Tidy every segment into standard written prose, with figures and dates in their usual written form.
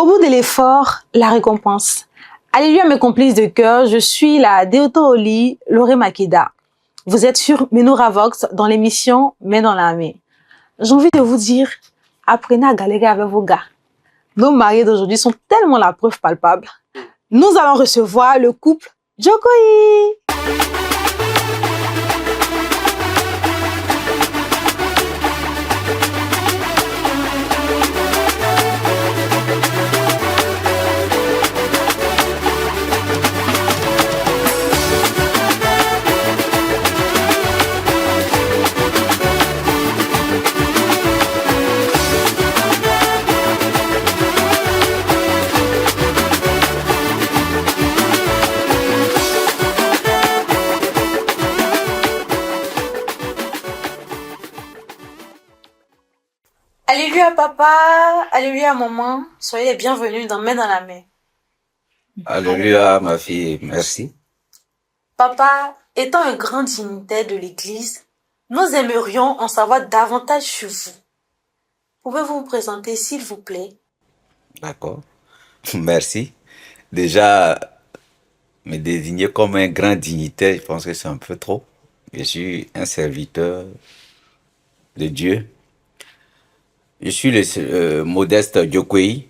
Au bout de l'effort, la récompense. Alléluia mes complices de cœur, je suis la Deoto Oli Loré Makeda. Vous êtes sur Menora Vox dans l'émission Main dans la main. J'ai envie de vous dire, apprenez à galérer avec vos gars. Nos mariés d'aujourd'hui sont tellement la preuve palpable. Nous allons recevoir le couple Jokoyi. Alléluia papa, alléluia maman, soyez les bienvenus dans Main dans la main. Alléluia ma fille, merci. Papa, étant un grand dignitaire de l'Église, nous aimerions en savoir davantage sur vous. Pouvez-vous vous présenter s'il vous plaît? D'accord, merci. Déjà, me désigner comme un grand dignitaire, je pense que c'est un peu trop. Je suis un serviteur de Dieu. Je suis le modeste Jokoyi.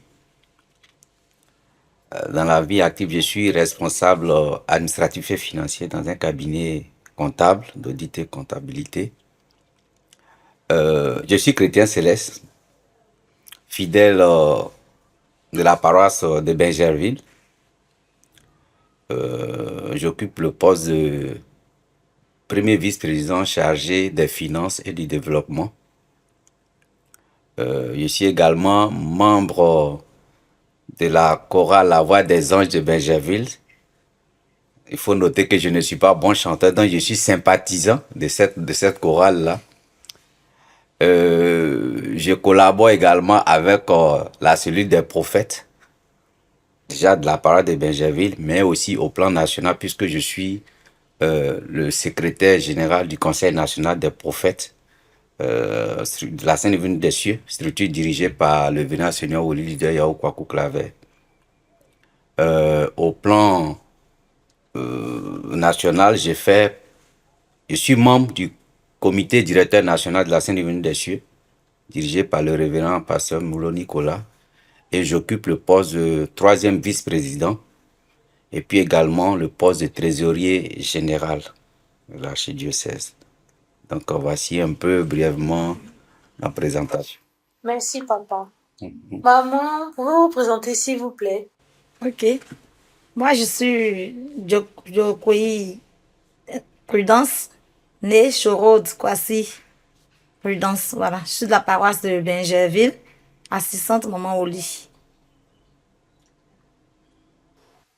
Dans la vie active, je suis responsable administratif et financier dans un cabinet comptable, d'audit et comptabilité. Je suis chrétien céleste, fidèle de la paroisse de Benjerville. J'occupe le poste de premier vice-président chargé des finances et du développement. Je suis également membre de la chorale La Voix des Anges de Benjerville. Il faut noter que je ne suis pas bon chanteur, donc je suis sympathisant de cette chorale-là. Je collabore également avec la cellule des prophètes, déjà de la parole de Benjerville, mais aussi au plan national, puisque je suis le secrétaire général du Conseil national des prophètes de la Sainte Venue des Cieux, structure dirigée par le vénérable Seigneur Oli Leader Yahou Kwaku Claver. Au plan national, je suis membre du comité directeur national de la Sainte Venue des Cieux, dirigé par le révérend pasteur Moulo Nicolas, et j'occupe le poste de troisième vice-président, et puis également le poste de trésorier général de l'archidiocèse. Donc voici un peu brièvement ma présentation. Merci papa. Maman, pouvez-vous vous présenter s'il vous plaît? Ok. Moi, je suis Jokoyi Prudence, née Chorode, Kwasi. Prudence, voilà. Je suis de la paroisse de Benjerville, assistante maman au lit.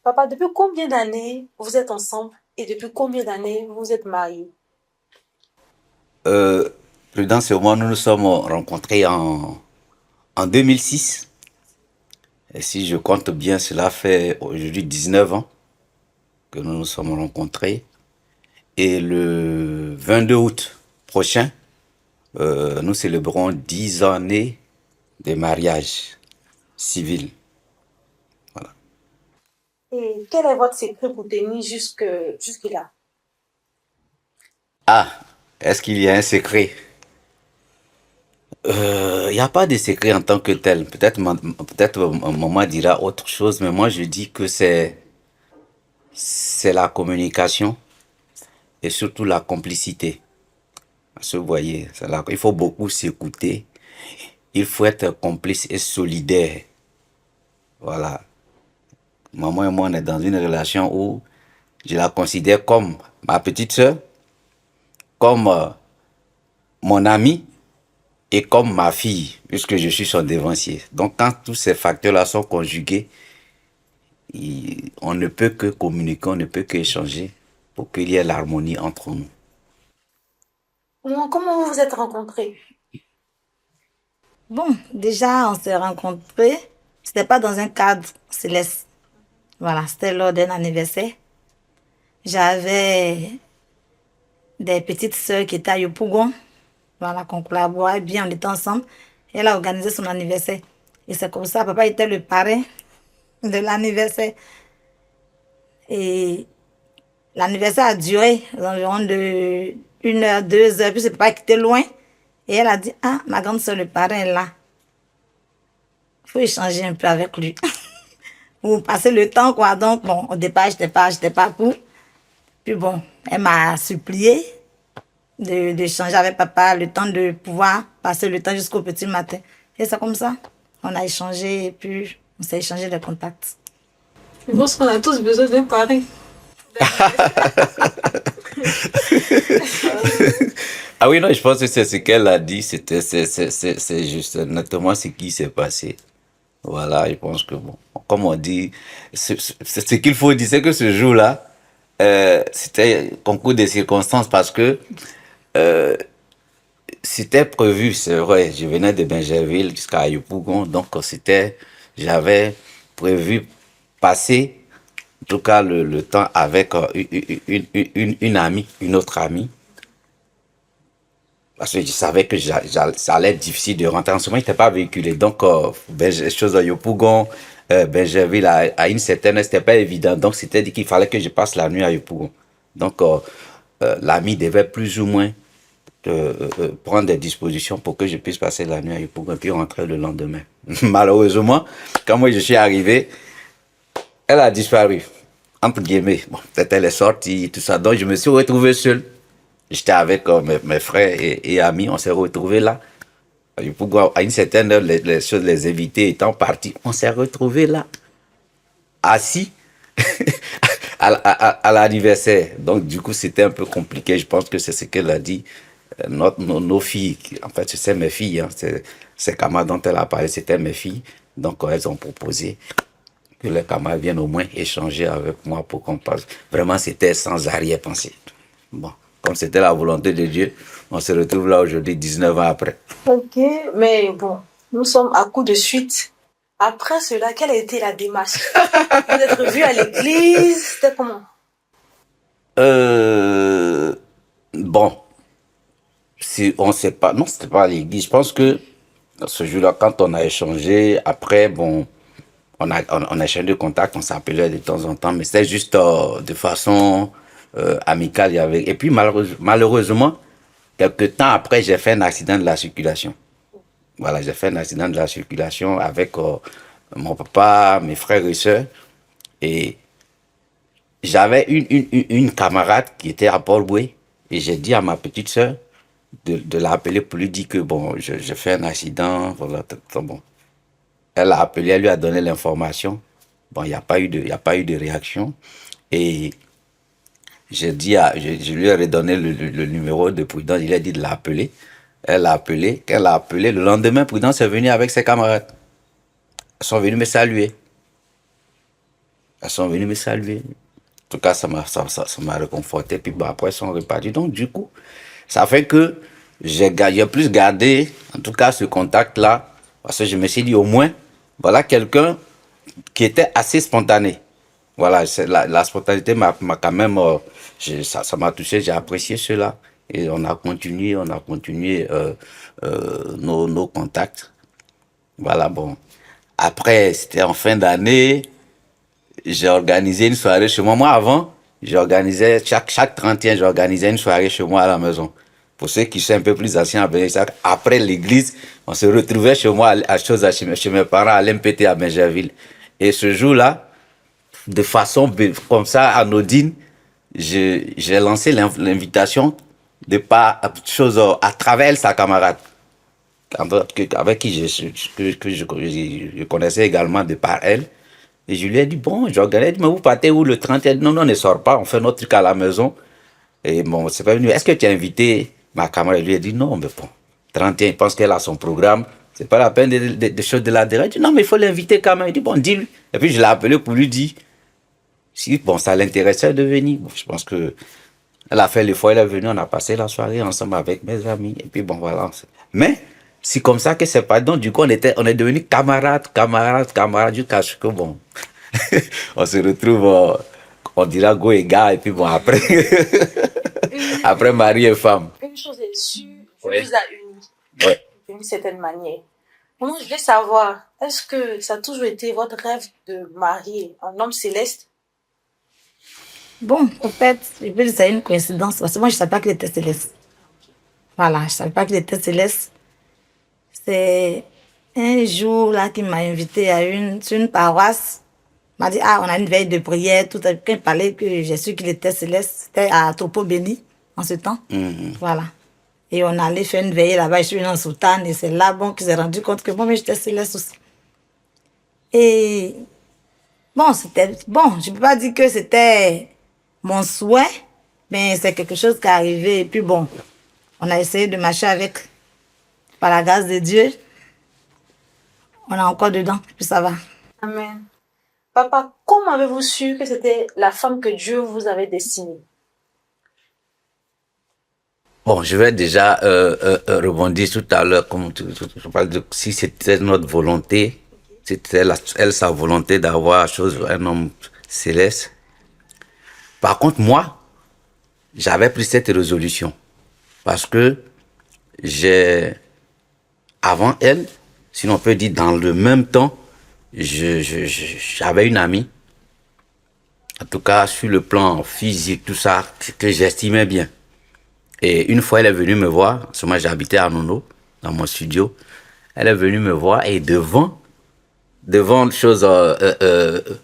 Papa, depuis combien d'années vous êtes ensemble et depuis combien d'années vous êtes mariés? Prudence et moi, nous nous sommes rencontrés en 2006. Et si je compte bien, cela fait aujourd'hui 19 ans que nous nous sommes rencontrés. Et le 22 août prochain, nous célébrons 10 années de mariage civil. Voilà. Et quel est votre secret pour tenir jusque-là? Ah, est-ce qu'il y a un secret? Il n'y a pas de secret en tant que tel. Peut-être maman dira autre chose, mais moi je dis que c'est la communication et surtout la complicité. Parce que vous voyez, il faut beaucoup s'écouter. Il faut être complice et solidaire. Voilà. Maman et moi, on est dans une relation où je la considère comme ma petite soeur, comme mon amie et comme ma fille, puisque je suis son devancier. Donc, quand tous ces facteurs-là sont conjugués, on ne peut que communiquer, on ne peut qu'échanger pour qu'il y ait l'harmonie entre nous. Comment vous vous êtes rencontrés? Bon, déjà, on s'est rencontrés. C'était pas dans un cadre céleste. Voilà, c'était lors d'un anniversaire. J'avais des petites sœurs qui étaient à Yopougon. Voilà, qu'on collaborait bien, on était ensemble. Elle a organisé son anniversaire. Et c'est comme ça, papa était le parrain de l'anniversaire. Et l'anniversaire a duré environ de 1 heure, 2 heures. Puis c'est papa qui était loin. Et elle a dit, ah, ma grande soeur, le parrain est là. Il faut échanger un peu avec lui. Pour passer le temps, quoi. Donc, bon, au départ, j'étais pas pour. Puis bon, elle m'a supplié d'échanger avec papa, le temps de pouvoir passer le temps jusqu'au petit matin. Et c'est comme ça. On a échangé et puis on s'est échangé les contacts. Je pense qu'on a tous besoin d'un parrain. Ah oui, non, je pense que c'est ce qu'elle a dit, c'est juste notamment ce qui s'est passé. Voilà, je pense que, bon, comme on dit, ce qu'il faut dire, c'est que ce jour-là, c'était concours de circonstances parce que c'était prévu, c'est vrai, je venais de Bingerville jusqu'à Yopougon, donc j'avais prévu passer, en tout cas, le temps avec une amie, une autre amie. Parce que je savais que ça allait être difficile de rentrer. En ce moment, il n'était pas véhiculé. Donc, chose à Yopougon, Bingerville, à une certaine heure, c'était pas évident. Donc, c'était dit qu'il fallait que je passe la nuit à Yopougon. Donc, l'ami devait plus ou moins prendre des dispositions pour que je puisse passer la nuit à Yopougon et puis rentrer le lendemain. Malheureusement, quand moi je suis arrivé, elle a disparu. Entre guillemets. Bon, peut-être elle est sortie, tout ça. Donc, je me suis retrouvé seul. J'étais avec mes frères et amis, on s'est retrouvés là. À une certaine heure, les invités étant partis, on s'est retrouvés là, assis à l'anniversaire. Donc, du coup, c'était un peu compliqué. Je pense que c'est ce qu'elle a dit. Nos filles, en fait, c'est mes filles, hein, ces camarades dont elle a parlé, c'était mes filles. Donc, elles ont proposé que les camarades viennent au moins échanger avec moi pour qu'on passe. Vraiment, c'était sans arrière-pensée. Bon. Comme c'était la volonté de Dieu, on se retrouve là aujourd'hui, 19 ans après. Ok, mais bon, nous sommes à coup de suite. Après cela, quelle a été la démarche? Vous êtes revus à l'église? C'était comment? Bon, si on sait pas, non, c'était pas à l'église. Je pense que ce jour-là, quand on a échangé, après, bon, on a échangé de contact, on s'appelait de temps en temps, mais c'était juste de façon amicale. Et puis malheureusement, quelques temps après, j'ai fait un accident de la circulation. Voilà, j'ai fait un accident de la circulation avec mon papa, mes frères et sœurs. Et j'avais une camarade qui était à Port-Louis. Et j'ai dit à ma petite sœur de l'appeler pour lui dire que bon, je fais un accident. Voilà, bon. Elle l'a appelé, elle lui a donné l'information. Bon, il n'y a pas eu de réaction. Et je lui ai redonné le numéro de Prudence. Il a dit de l'appeler. Elle l'a appelé. Quand elle l'a appelé, le lendemain, Prudence est venue avec ses camarades. Elles sont venues me saluer. Elles sont venues me saluer. En tout cas, ça m'a réconforté. Puis bon, après, elles sont reparties. Donc, du coup, ça fait que j'ai plus gardé, en tout cas, ce contact-là. Parce que je me suis dit, au moins, voilà quelqu'un qui était assez spontané. Voilà, la spontanéité m'a quand même, ça m'a touché, j'ai apprécié cela. Et on a continué nos contacts. Voilà, bon. Après, c'était en fin d'année, j'ai organisé une soirée chez moi. Moi, avant, j'organisais, chaque 31, j'organisais une soirée chez moi à la maison. Pour ceux qui sont un peu plus anciens, après l'église, on se retrouvait chez moi chez mes parents à l'MPT à Bingerville. Et ce jour-là, de façon comme ça, anodine, j'ai lancé l'invitation à travers sa camarade, avec qui je connaissais également de par elle. Et je lui ai dit, bon, j'organise, mais vous partez où le 31? Non, non, on ne sort pas, on fait notre truc à la maison. Et bon, c'est pas venu. Est-ce que tu as invité ma camarade? Je lui ai dit, non, mais bon, 31, il pense qu'elle a son programme. C'est pas la peine de choses de la derrière. Je dis, non, mais il faut l'inviter quand même. Il dit, bon, dis-lui. Et puis, je l'ai appelé pour lui dire, si, bon, ça l'intéressait de venir. Bon, je pense que elle a fait l'effort, elle est venue, on a passé la soirée ensemble avec mes amis. Et puis, bon, voilà. Mais, c'est comme ça que c'est pas. Donc, du coup, on est devenus camarades, jusqu'à ce que, bon, on se retrouve, on dira go et gars, et puis bon, après, après mari et femme. Une chose est sûre, Ouais. vous a unis Ouais. d'une certaine manière. Moi, je voulais savoir, est-ce que ça a toujours été votre rêve de marier un homme céleste? Bon, en fait, je peux dire que c'est une coïncidence parce que moi, je ne savais pas qu'il était céleste. Voilà, je ne savais pas qu'il était céleste. C'est un jour là qu'il m'a invité sur une paroisse. Il m'a dit, ah, on a une veille de prière. Tout à quand il parlait que j'ai su qu'il était céleste. C'était à Troupeau Béni en ce temps. Voilà. Et on allait faire une veillée là-bas. Je suis venue en soutane et c'est là bon, qu'il s'est rendu compte que moi, mais j'étais céleste aussi. Et bon, c'était bon. Je ne peux pas dire que c'était mon souhait, mais c'est quelque chose qui est arrivé. Et puis bon, on a essayé de marcher avec, par la grâce de Dieu. On est encore dedans, puis ça va. Amen. Papa, comment avez-vous su que c'était la femme que Dieu vous avait destinée? Bon, je vais déjà rebondir tout à l'heure, comme je parle de si c'était notre volonté, c'était elle sa volonté d'avoir un homme céleste. Par contre, moi, j'avais pris cette résolution parce que avant elle, si l'on peut dire dans le même temps, j'avais une amie, en tout cas sur le plan physique, tout ça, que j'estimais bien. Et une fois, elle est venue me voir, parce que moi j'habitais à Nono, dans mon studio. Elle est venue me voir et devant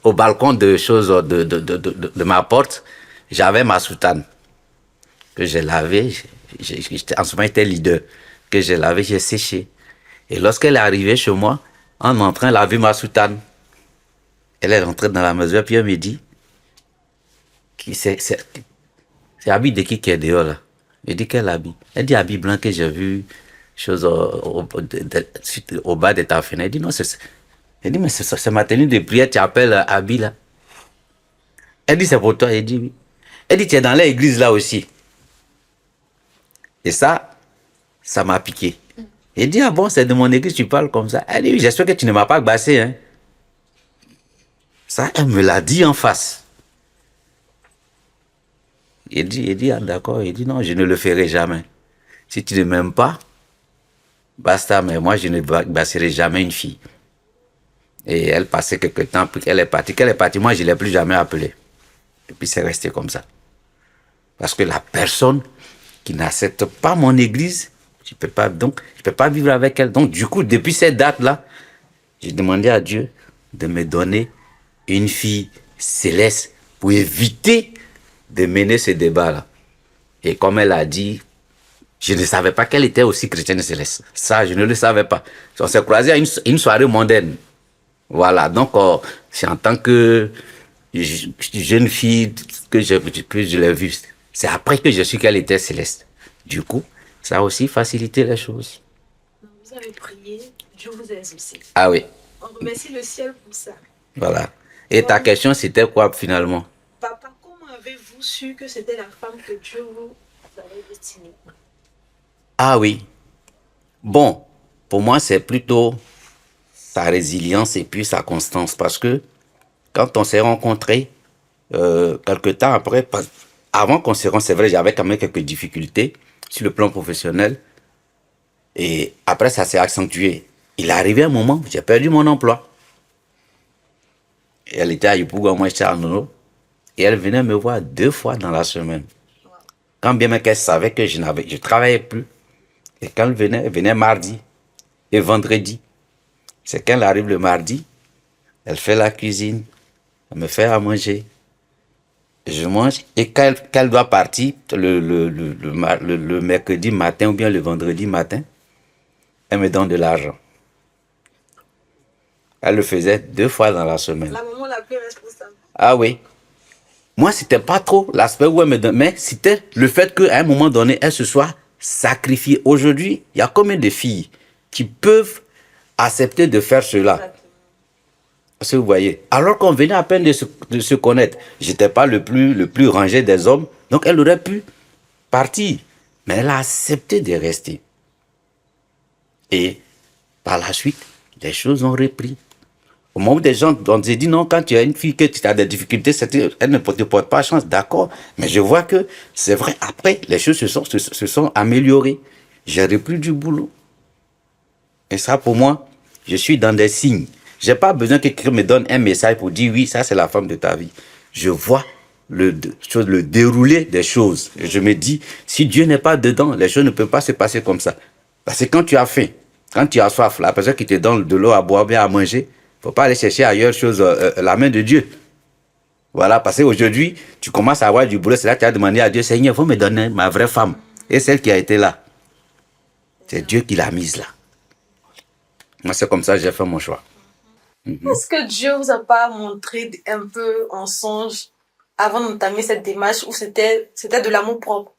au balcon de ma porte, j'avais ma soutane que j'ai lavée. En ce moment, j'étais leader, que j'ai lavé, j'ai séché. Et lorsqu'elle est arrivée chez moi, en entrant, elle a vu ma soutane. Elle est rentrée dans la maison, puis elle me dit, c'est habit de qui est dehors là? Je dis quel habit? Elle dit habit blanc que j'ai vu au bas de ta fenêtre. Elle dit non, elle dit mais c'est ma tenue de prière, tu appelles habit là. Elle dit c'est pour toi. Elle dit oui. Elle dit tu es dans l'église là aussi. Et ça m'a piqué. Elle dit ah bon, c'est de mon église tu parles comme ça. Elle dit oui, j'espère que tu ne m'as pas glacé. Hein. Ça, elle me l'a dit en face. Il dit ah, d'accord. Il dit non, je ne le ferai jamais. Si tu ne m'aimes pas, basta, mais moi je ne basserai jamais une fille. Et elle passait quelque temps, puis elle est partie. Qu'elle est partie, moi je ne l'ai plus jamais appelée. Et puis c'est resté comme ça. Parce que la personne qui n'accepte pas mon église, je ne peux pas vivre avec elle. Donc du coup, depuis cette date-là, j'ai demandé à Dieu de me donner une fille céleste pour éviter de mener ce débat-là. Et comme elle a dit, je ne savais pas qu'elle était aussi chrétienne céleste. Ça, je ne le savais pas. On s'est croisés à une soirée mondaine. Voilà, donc c'est en tant que jeune fille que je l'ai vue. C'est après que je su qu'elle était céleste. Du coup, ça a aussi facilité les choses. Vous avez prié, Dieu vous a exaucé. Ah oui. On remercie le ciel pour ça. Voilà. Et ta question, c'était quoi finalement? Papa, comment avez-vous su que c'était la femme que Dieu vous avait destinée? Ah oui. Bon, pour moi, c'est plutôt sa résilience et puis sa constance. Parce que quand on s'est rencontrés, quelque temps après, avant qu'on se rencontre, c'est vrai, j'avais quand même quelques difficultés sur le plan professionnel. Et après, ça s'est accentué. Il est arrivé un moment, j'ai perdu mon emploi. Et elle était à Yopougon, moi j'étais à Nono. Et elle venait me voir 2 fois dans la semaine. Quand bien même qu'elle savait que je ne travaillais plus. Et quand elle venait mardi et vendredi. C'est quand elle arrive le mardi, elle fait la cuisine, elle me fait à manger. Je mange et quand elle doit partir le mercredi matin ou bien le vendredi matin, elle me donne de l'argent. Elle le faisait 2 fois dans la semaine. La maman la plus responsable. Ah oui. Moi, c'était pas trop l'aspect où elle me donne, mais c'était le fait qu'à un moment donné, elle se soit sacrifiée. Aujourd'hui, il y a combien de filles qui peuvent accepter de faire cela? Parce que vous voyez, alors qu'on venait à peine de se connaître, j'étais pas le plus rangé des hommes, donc elle aurait pu partir. Mais elle a accepté de rester. Et par la suite, les choses ont repris. Au moment où des gens ont dit non, quand tu as une fille que tu as des difficultés, elle ne te porte pas chance, d'accord. Mais je vois que c'est vrai, après, les choses se sont améliorées. J'ai repris du boulot. Et ça, pour moi, Je suis dans des signes. Je n'ai pas besoin que quelqu'un me donne un message pour dire oui, ça c'est la femme de ta vie. Je vois le déroulé des choses. Et je me dis, si Dieu n'est pas dedans, les choses ne peuvent pas se passer comme ça. Parce que quand tu as faim, quand tu as soif, la personne qui te donne de l'eau à boire, bien à manger, il ne faut pas aller chercher ailleurs la main de Dieu. Voilà, parce qu'aujourd'hui, tu commences à avoir du boulot, c'est là que tu as demandé à Dieu, Seigneur, il faut me donner ma vraie femme. Et celle qui a été là, c'est Dieu qui l'a mise là. Moi, c'est comme ça que j'ai fait mon choix. Est-ce que Dieu vous a pas montré un peu en songe avant d'entamer cette démarche ou c'était de l'amour propre?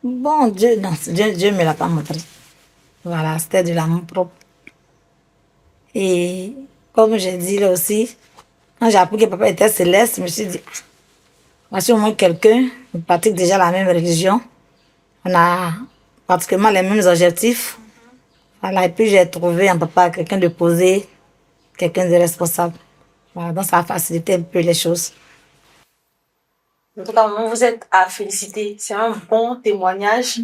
Bon, Dieu, non, Dieu me l'a pas montré. Voilà, c'était de l'amour propre. Et comme j'ai dit là aussi, quand j'ai appris que papa était céleste, je me suis dit, voici au moins quelqu'un qui pratique déjà la même religion. On a pratiquement les mêmes objectifs. Voilà, et puis j'ai trouvé en papa quelqu'un de posé, quelqu'un de responsable. Voilà, donc ça a facilité un peu les choses. En tout cas, vous êtes à féliciter. C'est un bon témoignage.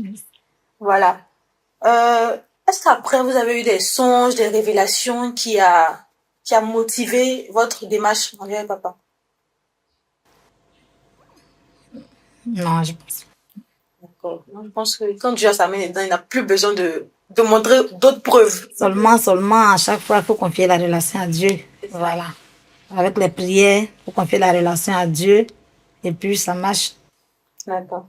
Voilà. Est-ce qu'après, vous avez eu des songes, des révélations qui a motivé votre démarche envers papa? Non, je pense. D'accord. Je pense que quand Dieu a sa main dedans, il n'a plus besoin de montrer d'autres preuves. Seulement, à chaque fois, il faut confier la relation à Dieu. Voilà. Avec les prières, il faut confier la relation à Dieu. Et puis, ça marche. D'accord.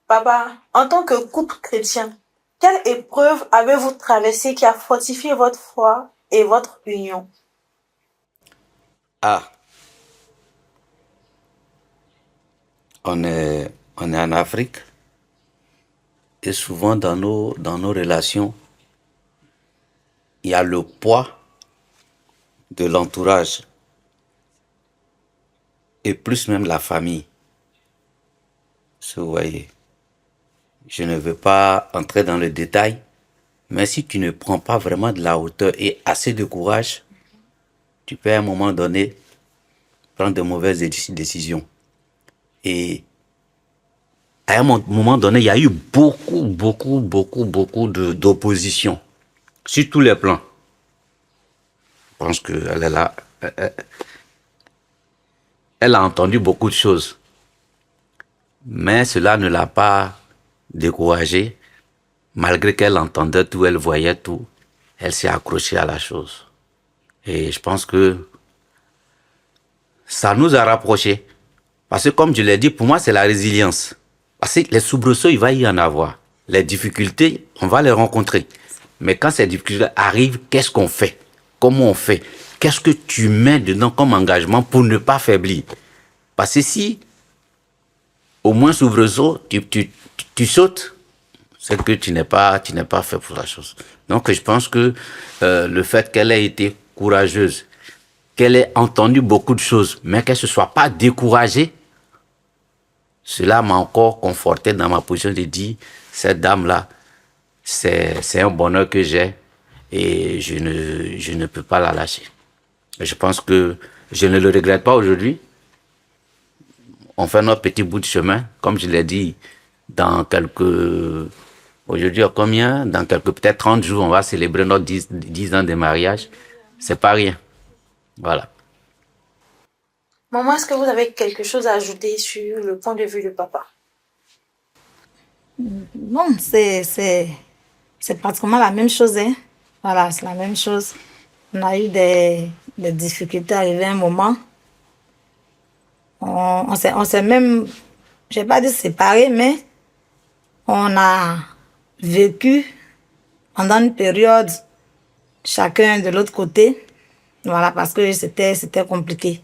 Papa, en tant que couple chrétien, quelle épreuve avez-vous traversée qui a fortifié votre foi et votre union? Ah, on est en Afrique et souvent dans nos relations, il y a le poids de l'entourage et plus même la famille. Vous voyez, je ne veux pas entrer dans le détail, mais si tu ne prends pas vraiment de la hauteur et assez de courage, tu peux à un moment donné prendre de mauvaises décisions. Et à un moment donné, il y a eu beaucoup d'opposition sur tous les plans. Je pense qu'elle est là. Elle a entendu beaucoup de choses. Mais cela ne l'a pas découragée. Malgré qu'elle entendait tout, elle voyait tout, elle s'est accrochée à la chose. Et je pense que ça nous a rapprochés. Parce que comme je l'ai dit, pour moi, c'est la résilience. Parce que les soubresauts, il va y en avoir. Les difficultés, on va les rencontrer. Mais quand ces difficultés arrivent, qu'est-ce qu'on fait? Comment on fait? Qu'est-ce que tu mets dedans comme engagement pour ne pas faiblir? Parce que si, au moins soubresaut, tu sautes, c'est que tu n'es pas fait pour la chose. Donc, je pense que le fait qu'elle ait été courageuse, qu'elle ait entendu beaucoup de choses, mais qu'elle ne se soit pas découragée, cela m'a encore conforté dans ma position de dire, cette dame-là, c'est un bonheur que j'ai et je ne peux pas la lâcher. Et je pense que je ne le regrette pas aujourd'hui. On fait notre petit bout de chemin, comme je l'ai dit, aujourd'hui, combien? Dans peut-être 30 jours, on va célébrer notre 10 ans de mariage. C'est pas rien. Voilà. Maman, est-ce que vous avez quelque chose à ajouter sur le point de vue de papa? Non, c'est pratiquement la même chose, hein. Voilà, c'est la même chose. On a eu des difficultés arrivées à un moment. On s'est même, je vais pas dire séparés, mais on a vécu pendant une période chacun de l'autre côté. Voilà, parce que c'était compliqué.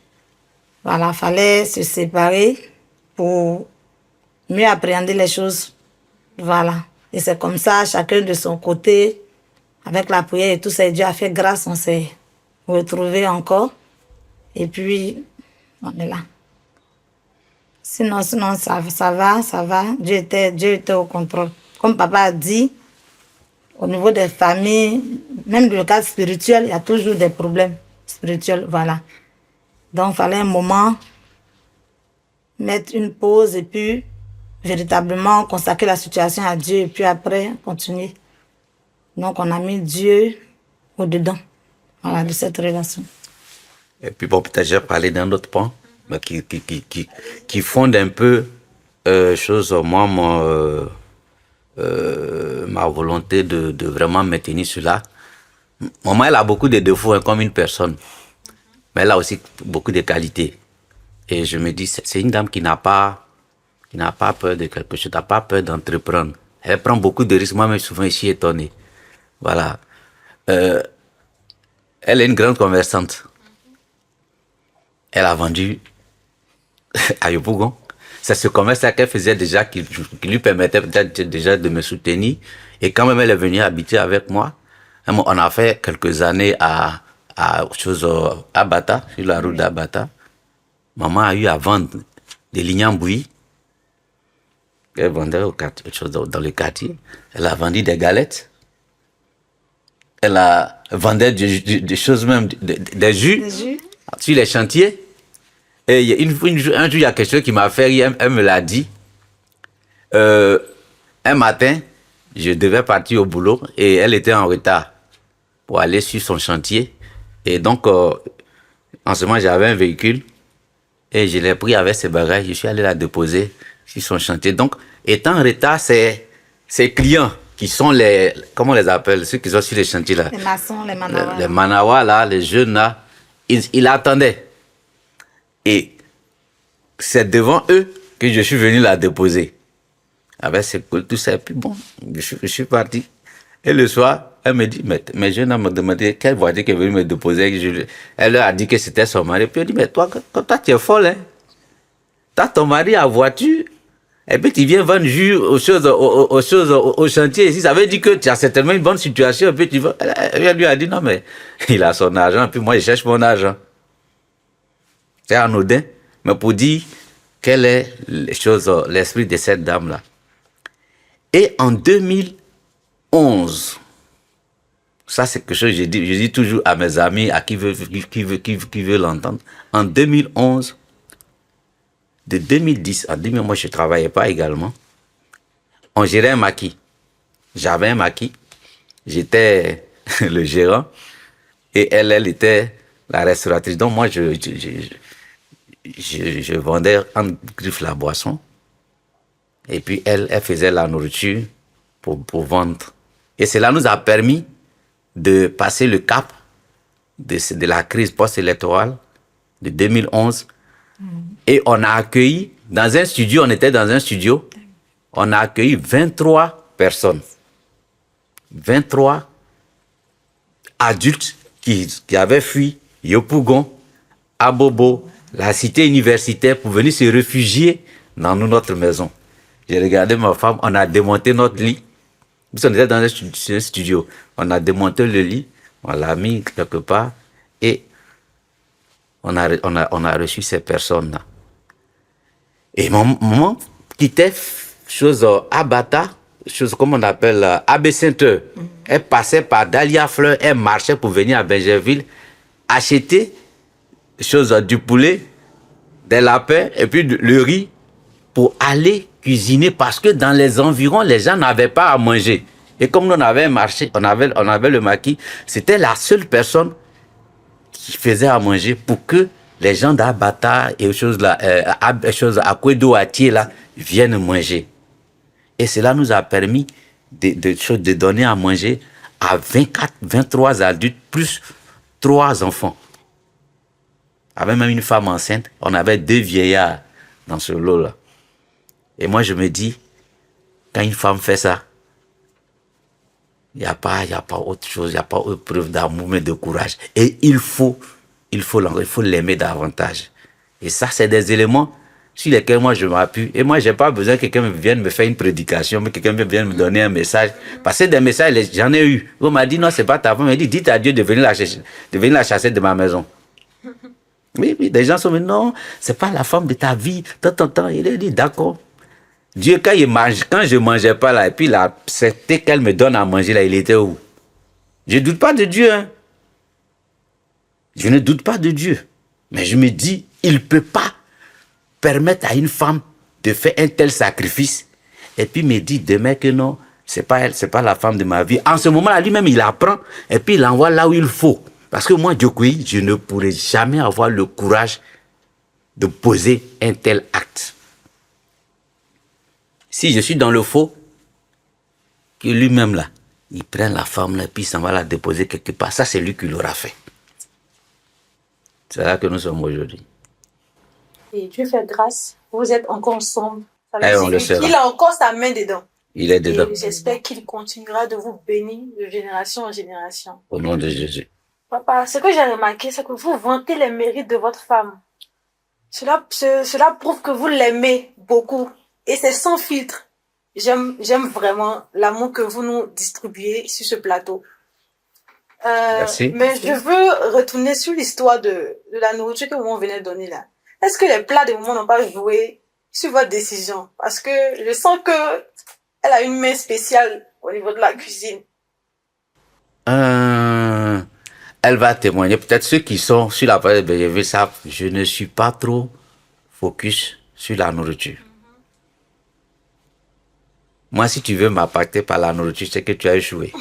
Voilà, fallait se séparer pour mieux appréhender les choses. Voilà. Et c'est comme ça, chacun de son côté, avec la prière et tout ça, Dieu a fait grâce, on s'est retrouvés encore. Et puis, on est là. Sinon, ça va. Dieu était au contrôle. Comme papa a dit, au niveau des familles, même dans le cadre spirituel, il y a toujours des problèmes spirituels, voilà. Donc, il fallait un moment mettre une pause et puis véritablement consacrer la situation à Dieu et puis après continuer. Donc, on a mis Dieu au-dedans, voilà, de cette relation. Et puis bon, peut-être j'ai parlé d'un autre point mais qui fonde un peu ma volonté de vraiment maintenir cela. Maman, elle a beaucoup de défauts hein, comme une personne, mais elle a aussi beaucoup de qualités. Et je me dis, c'est une dame qui n'a pas peur de quelque chose, n'a pas peur d'entreprendre. Elle prend beaucoup de risques. Moi-même, souvent, je suis étonné. Voilà. Elle est une grande commerçante. Elle a vendu à Yopougon. C'est ce commerce-là qu'elle faisait déjà qui lui permettait peut-être déjà de me soutenir. Et quand même, elle est venue habiter avec moi. On a fait quelques années à Bata, sur la route d'Abata. Maman a eu à vendre des lignes bouillies. Elle vendait dans le quartier. Elle a vendu des galettes. Elle a vendu des choses même, des jus sur les chantiers. Et un jour, il y a quelque chose qui m'a fait rire. Elle me l'a dit. Un matin, je devais partir au boulot et elle était en retard pour aller sur son chantier. Et donc, en ce moment, j'avais un véhicule et je l'ai pris avec ses bagages. Je suis allé la déposer sur son chantier. Donc, étant en retard, ses clients qui sont comment on les appelle, ceux qui sont sur les chantiers là. Les maçons, les manawas. Les manawas là, les jeunes là, ils attendaient. Et c'est devant eux que je suis venu la déposer. Avec ses cols, tout ça. Et puis bon, je suis parti. Et le soir, elle me dit, mais jeunes me demandé quelle voiture qui est venue me déposer. Elle leur a dit que c'était son mari. Puis elle dit, mais toi tu es folle, hein. T'as ton mari à voiture. Et puis tu viens vendre jus aux choses au chantier ici. Ça veut dire que tu as certainement une bonne situation. Et puis elle lui a dit, non, mais il a son argent. Puis moi, je cherche mon argent. C'est anodin. Mais pour dire quel est l'esprit de cette dame-là. Et en 2011, ça c'est quelque chose que je dis toujours à mes amis, à qui veut l'entendre. En 2011, de 2010 à 2011, moi je ne travaillais pas également. On gérait un maquis. J'avais un maquis. J'étais le gérant. Et elle était la restauratrice. Donc moi, je vendais en griffe la boisson. Et puis elle faisait la nourriture pour vendre. Et cela nous a permis de passer le cap de la crise post-électorale de 2011. Et on a accueilli, on était dans un studio, on a accueilli 23 personnes. 23 adultes qui avaient fui Yopougon, Abobo, la cité universitaire pour venir se réfugier dans notre maison. J'ai regardé ma femme, on a démonté notre lit. Nous on était dans un studio. On a démonté le lit, on l'a mis quelque part et on a reçu ces personnes-là. Et maman quittait Abata, chose comme on appelle Abbé Sainte. Elle passait par Dahlia Fleur, elle marchait pour venir à Benjerville, acheter du poulet, des lapins et puis le riz pour aller cuisiner parce que dans les environs, les gens n'avaient pas à manger. Et comme nous on avait un marché, on avait le maquis, c'était la seule personne qui faisait à manger pour que les gens d'Abata et à Kwedo, Atier là, viennent manger. Et cela nous a permis de donner à manger à 23 adultes plus 3 enfants. Avec même une femme enceinte, on avait 2 vieillards dans ce lot-là. Et moi, je me dis, quand une femme fait ça, il n'y a pas autre chose, il n'y a pas autre preuve d'amour, mais de courage. Et il faut l'aimer davantage. Et ça, c'est des éléments sur lesquels moi, je m'appuie. Et moi, je n'ai pas besoin que quelqu'un vienne me faire une prédication, mais que quelqu'un vienne me donner un message. Parce que des messages, j'en ai eu. On m'a dit, non, ce n'est pas ta femme. Il m'a dit, dites à Dieu de venir la chasser de ma maison. Oui, des gens sont dit, non, ce n'est pas la femme de ta vie. Tant. Il a dit, d'accord. Dieu, quand je ne mangeais pas là, et puis là, c'était qu'elle me donne à manger là, il était où? Je ne doute pas de Dieu, hein. Je ne doute pas de Dieu. Mais je me dis, il ne peut pas permettre à une femme de faire un tel sacrifice et puis me dit demain que non, c'est pas elle, c'est pas la femme de ma vie. En ce moment-là, lui-même, il apprend et puis il l'envoie là où il faut. Parce que moi, Djokoui, je ne pourrais jamais avoir le courage de poser un tel acte. Si je suis dans le faux, que lui-même là, il prend la femme là et puis il s'en va la déposer quelque part. Ça, c'est lui qui l'aura fait. C'est là que nous sommes aujourd'hui. Et Dieu fait grâce, vous êtes encore ensemble. Ça veut Eh, dire on le saura. qu'il a encore sa main dedans. Il est dedans. Et j'espère qu'il continuera de vous bénir de génération en génération. Au nom de Jésus. Papa, ce que j'ai remarqué, c'est que vous vantez les mérites de votre femme. Cela prouve que vous l'aimez beaucoup. Et c'est sans filtre. J'aime vraiment l'amour que vous nous distribuez sur ce plateau. Merci. Mais je veux retourner sur l'histoire de la nourriture que vous venez de donner là. Est-ce que les plats de maman n'ont pas joué sur votre décision? Parce que je sens que elle a une main spéciale au niveau de la cuisine. Elle va témoigner. Peut-être ceux qui sont sur la page de BGV savent, je ne suis pas trop focus sur la nourriture. Moi, si tu veux m'appâter par la nourriture, c'est que tu as échoué.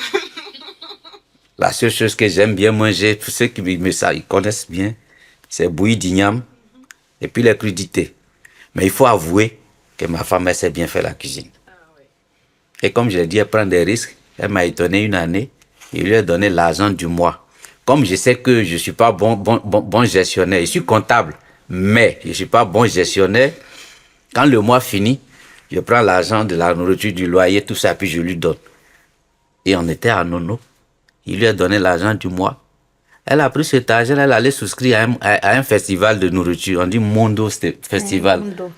La seule chose que j'aime bien manger, pour ceux qui me savent, ils connaissent bien, c'est bouilli d'igname et puis les crudités. Mais il faut avouer que ma femme, elle sait bien faire la cuisine. Et comme je l'ai dit, elle prend des risques. Elle m'a étonné une année. Il lui a donné l'argent du mois. Comme je sais que je ne suis pas bon gestionnaire, je suis comptable, mais je ne suis pas bon gestionnaire, quand le mois finit, je prends l'argent de la nourriture, du loyer, tout ça, puis je lui donne. Et on était à Nono. Il lui a donné l'argent du mois. Elle a pris cet argent, elle allait souscrire à un festival de nourriture. On dit Mondo Festival. Mondo.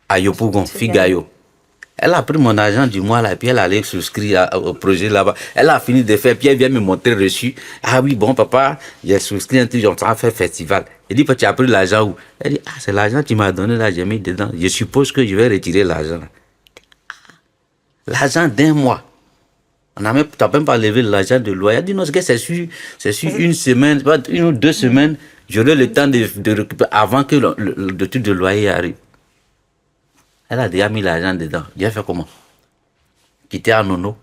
À Yopougon, Figayo. Elle a pris mon argent du mois là, puis elle allait souscrire au projet là-bas. Elle a fini de faire, puis elle vient me montrer reçu. Ah oui, bon papa, j'ai souscrit un truc, on va faire festival. Elle dit, tu as pris l'argent où? Elle dit, ah, c'est l'argent que tu m'as donné là, j'ai mis dedans. Je suppose que je vais retirer l'argent là. L'argent d'un mois. On n'a même pas levé l'argent de loyer. Elle dit, non, c'est sur une semaine, une ou 2 semaines, j'aurai le temps de récupérer avant que le truc de loyer arrive. Elle a déjà mis l'argent dedans. J'ai fait comment? Quitter à Nono.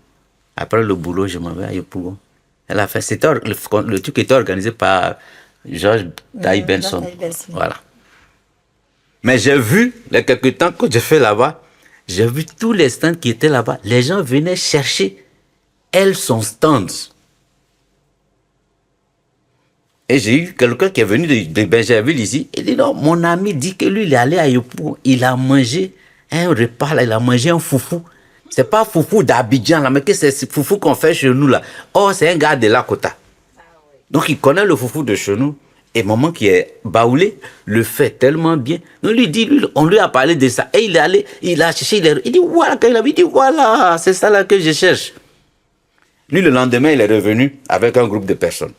Après le boulot, je m'en vais à Yopougon. Elle a fait. C'était le truc était organisé par George Taï Benson. Voilà. Mais j'ai vu, les quelques temps que j'ai fait là-bas, j'ai vu tous les stands qui étaient là-bas. Les gens venaient chercher, elle, son stand. Et j'ai eu quelqu'un qui est venu de Benjerville ici. Il dit non, mon ami dit que lui, il est allé à Yopougon. Il a mangé un repas là, il a mangé un foufou. C'est pas foufou d'Abidjan là, mais que c'est ce foufou qu'on fait chez nous là. Oh, c'est un gars de Lakota. Donc il connaît le foufou de chez nous. Et maman qui est baoulé le fait tellement bien. Donc on lui a parlé de ça. Et il est allé, il a cherché, il dit voilà, quand il avait dit voilà, c'est ça là que je cherche. Lui, le lendemain, il est revenu avec un groupe de personnes.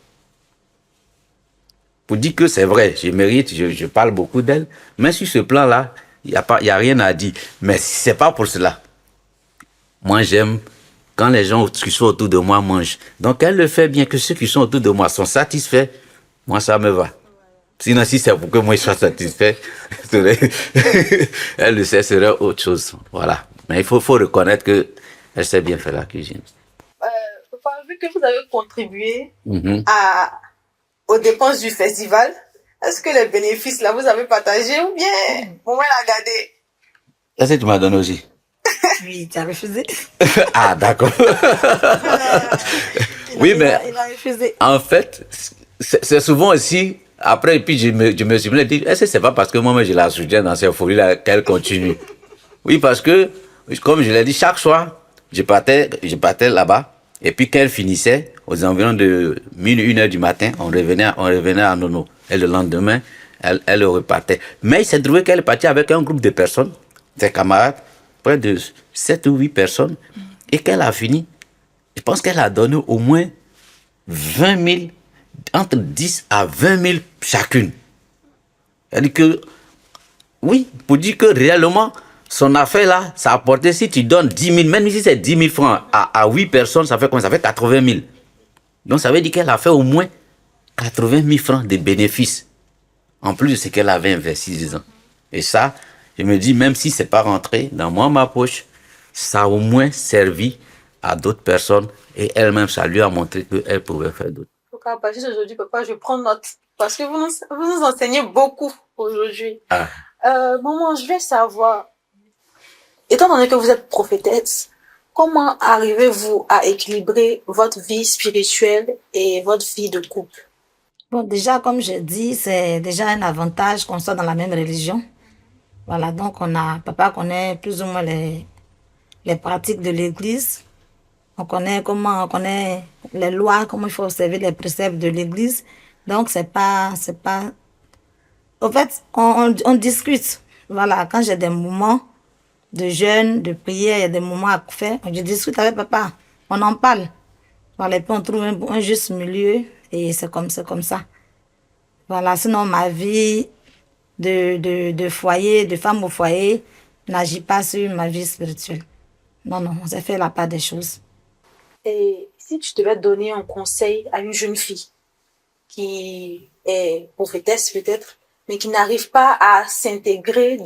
Pour dire que c'est vrai, je mérite, je parle beaucoup d'elle. Mais sur ce plan-là, il n'y a rien à dire. Mais c'est pas pour cela. Moi, j'aime quand les gens qui sont autour de moi mangent. Donc, elle le fait bien, que ceux qui sont autour de moi sont satisfaits. Moi, ça me va. Sinon, si c'est pour que moi je sois satisfait, elle le sait, ce serait autre chose. Voilà. Mais il faut reconnaître qu'elle sait bien faire la cuisine. Papa, vu que vous avez contribué aux dépenses du festival, est-ce que les bénéfices là, vous avez partagé ou bien maman l'a gardé? Est-ce que tu m'as donné aussi? Oui, tu as refusé. Ah, d'accord. Oui, mais Il a refusé. en fait, c'est souvent aussi, après, puis je me suis dit, est-ce que c'est pas parce que moi, je la soutiens dans ces folies-là qu'elle continue? Oui, parce que, comme je l'ai dit, chaque soir, je partais là-bas, et puis quand elle finissait, aux environs de 1h du matin, on revenait à Nono. Et le lendemain, elle repartait. Mais il s'est trouvé qu'elle est partie avec un groupe de personnes, ses camarades, près de 7 ou 8 personnes, et qu'elle a fini. Je pense qu'elle a donné au moins 20 000, entre 10 à 20 000 chacune. C'est-à-dire que, oui, pour dire que réellement, son affaire là, ça a apporté, si tu donnes 10 000, même si c'est 10 000 francs à 8 personnes, ça fait combien? Ça fait 80 000. Donc ça veut dire qu'elle a fait au moins 80 000 francs de bénéfices, en plus de ce qu'elle avait investi, disons. Et ça, je me dis, même si c'est pas rentré dans ma poche, ça a au moins servi à d'autres personnes et elle-même, ça lui a montré qu'elle pouvait faire d'autres. Donc, à partir d'aujourd'hui, papa, je prends note. Parce que vous nous enseignez beaucoup aujourd'hui. Ah. Maman, je vais savoir, étant donné que vous êtes prophétesse, comment arrivez-vous à équilibrer votre vie spirituelle et votre vie de couple? Bon, déjà, comme je dis, c'est déjà un avantage qu'on soit dans la même religion. Voilà, donc papa connaît plus ou moins les pratiques de l'église. On connaît les lois, comment il faut observer les préceptes de l'église. Donc, c'est pas, au fait, on discute. Voilà, quand j'ai des moments de jeûne, de prière, il y a des moments à faire, je discute avec papa. On en parle. Voilà, et puis on trouve un juste milieu et c'est comme ça. Voilà, sinon ma vie de foyer, de femme au foyer, n'agit pas sur ma vie spirituelle. Non, on s'est fait la part des choses. Et si tu devais donner un conseil à une jeune fille qui est prophétesse peut-être, mais qui n'arrive pas à s'intégrer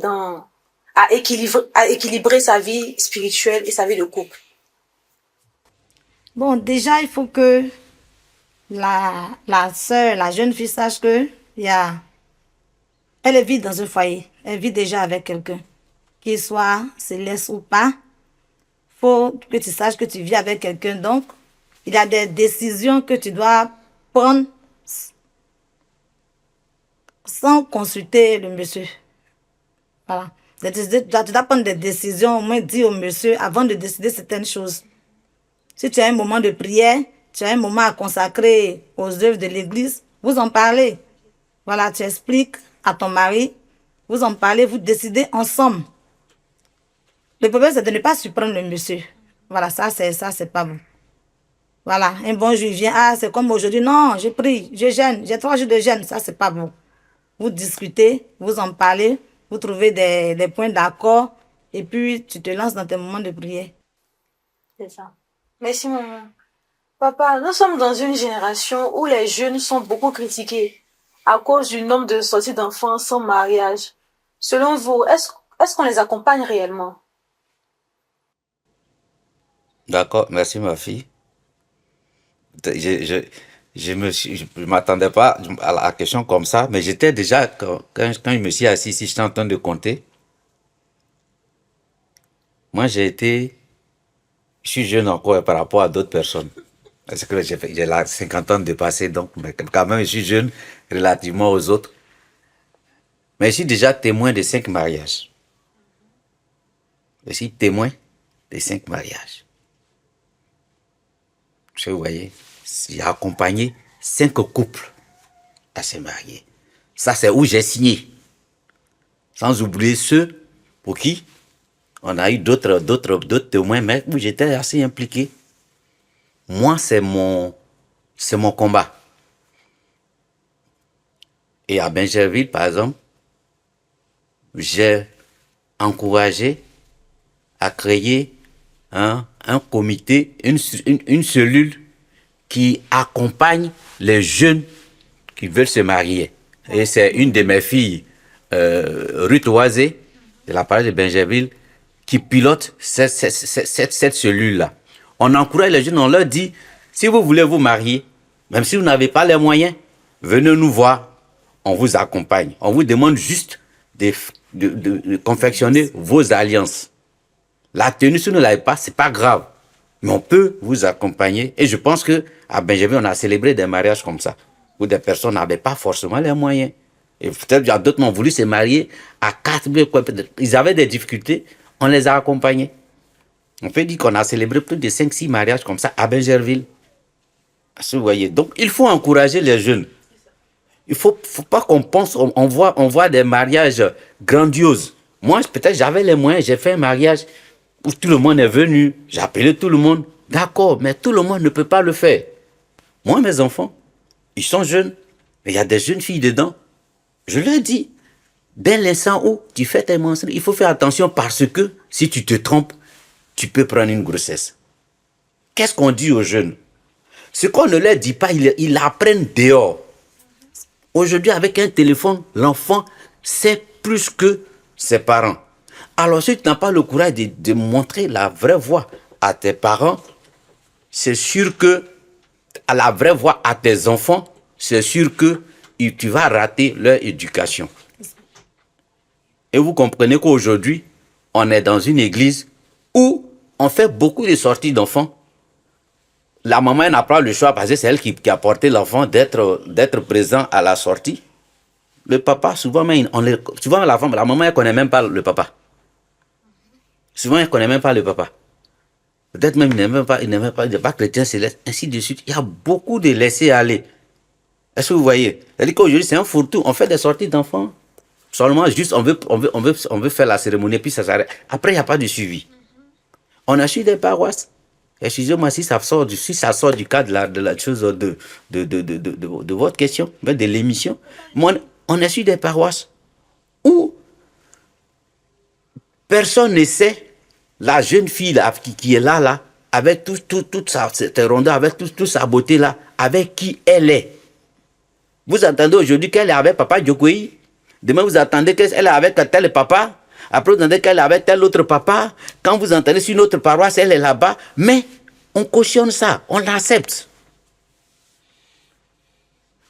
à équilibrer sa vie spirituelle et sa vie de couple. Bon, déjà, il faut que la sœur, la jeune fille sache que elle vit dans un foyer. Elle vit déjà avec quelqu'un. Qu'il soit céleste ou pas, faut que tu saches que tu vis avec quelqu'un. Donc, il y a des décisions que tu dois prendre sans consulter le monsieur. Voilà. Tu dois prendre des décisions, au moins dire au monsieur avant de décider certaines choses. Si tu as un moment de prière, tu as un moment à consacrer aux œuvres de l'église, vous en parlez. Voilà, tu expliques à ton mari, vous en parlez, vous décidez ensemble. Le problème, c'est de ne pas surprendre le monsieur. Voilà, ça, c'est pas bon. Voilà, un bon jour, il vient, c'est comme aujourd'hui, non, je prie, je jeûne, j'ai 3 jours de jeûne, ça, c'est pas bon. Vous discutez, vous en parlez, vous trouvez des points d'accord, et puis tu te lances dans tes moments de prière. C'est ça. Merci, maman. Papa, nous sommes dans une génération où les jeunes sont beaucoup critiqués à cause du nombre de sorties d'enfants sans mariage. Selon vous, est-ce qu'on les accompagne réellement? D'accord, merci ma fille. Je m'attendais pas à la question comme ça, mais j'étais déjà, quand je me suis assis ici, j'étais en train de compter. Moi, je suis jeune encore par rapport à d'autres personnes. Parce que j'ai là 50 ans de passé, donc, mais quand même, je suis jeune relativement aux autres. Mais je suis déjà témoin de 5 mariages. Je suis témoin de 5 mariages. Vous voyez, j'ai accompagné 5 couples à se marier. Ça, c'est où j'ai signé. Sans oublier ceux pour qui on a eu d'autres témoins, mais où j'étais assez impliqué. Moi, c'est mon combat. Et à Bingerville, par exemple, j'ai encouragé à créer un comité, une cellule qui accompagne les jeunes qui veulent se marier. Et c'est une de mes filles, Ruth Oisé, de la paroisse de Bingerville, qui pilote cette cellule-là. On encourage les jeunes, on leur dit, si vous voulez vous marier, même si vous n'avez pas les moyens, venez nous voir, on vous accompagne. On vous demande juste de confectionner vos alliances. La tenue, si vous ne l'avez pas, c'est pas grave. Mais on peut vous accompagner. Et je pense qu'à Bingerville, on a célébré des mariages comme ça, où des personnes n'avaient pas forcément les moyens. Et peut-être qu'il y a d'autres qui ont voulu se marier à 4, ils avaient des difficultés, on les a accompagnés. On peut dire qu'on a célébré plus de 5-6 mariages comme ça à Bingerville. Vous voyez, donc il faut encourager les jeunes. Il faut pas qu'on pense, on voit des mariages grandioses. Moi, peut-être j'avais les moyens, j'ai fait un mariage où tout le monde est venu, j'ai appelé tout le monde. D'accord, mais tout le monde ne peut pas le faire. Moi, mes enfants, ils sont jeunes, mais il y a des jeunes filles dedans. Je leur dis, dès l'instant où tu fais tes mensonges, il faut faire attention parce que si tu te trompes, tu peux prendre une grossesse. Qu'est-ce qu'on dit aux jeunes? Ce qu'on ne leur dit pas, ils l'apprennent dehors. Aujourd'hui, avec un téléphone, l'enfant sait plus que ses parents. Alors, si tu n'as pas le courage de montrer la vraie voie à tes parents, c'est sûr que, à la vraie voie, à tes enfants, c'est sûr que tu vas rater leur éducation. Et vous comprenez qu'aujourd'hui, on est dans une église où on fait beaucoup de sorties d'enfants. La maman n'a pas le choix parce que c'est elle qui a porté l'enfant d'être présent à la sortie. Le papa, souvent, la maman ne connaît même pas le papa. Souvent, elle ne connaît même pas le papa. Peut-être même il n'est pas chrétien céleste, ainsi de suite. Il y a beaucoup de laisser aller. Est-ce que vous voyez? C'est-à-dire qu'aujourd'hui, c'est un fourre-tout. On fait des sorties d'enfants. Seulement, juste, on veut faire la cérémonie, puis ça s'arrête. Après, il n'y a pas de suivi. On a suivi des paroisses. Excusez-moi si ça sort du cadre de la chose de votre question, de l'émission. On a suivi des paroisses où personne ne sait, la jeune fille là, qui est là, avec toute cette rondeur, avec toute sa beauté là, avec qui elle est. Vous entendez aujourd'hui qu'elle est avec papa Djokoui. Demain, vous attendez qu'elle est avec tel papa. Après, vous entendez qu'elle est avec tel autre papa. Quand vous entendez sur une autre paroisse, elle est là-bas. Mais on cautionne ça, on l'accepte.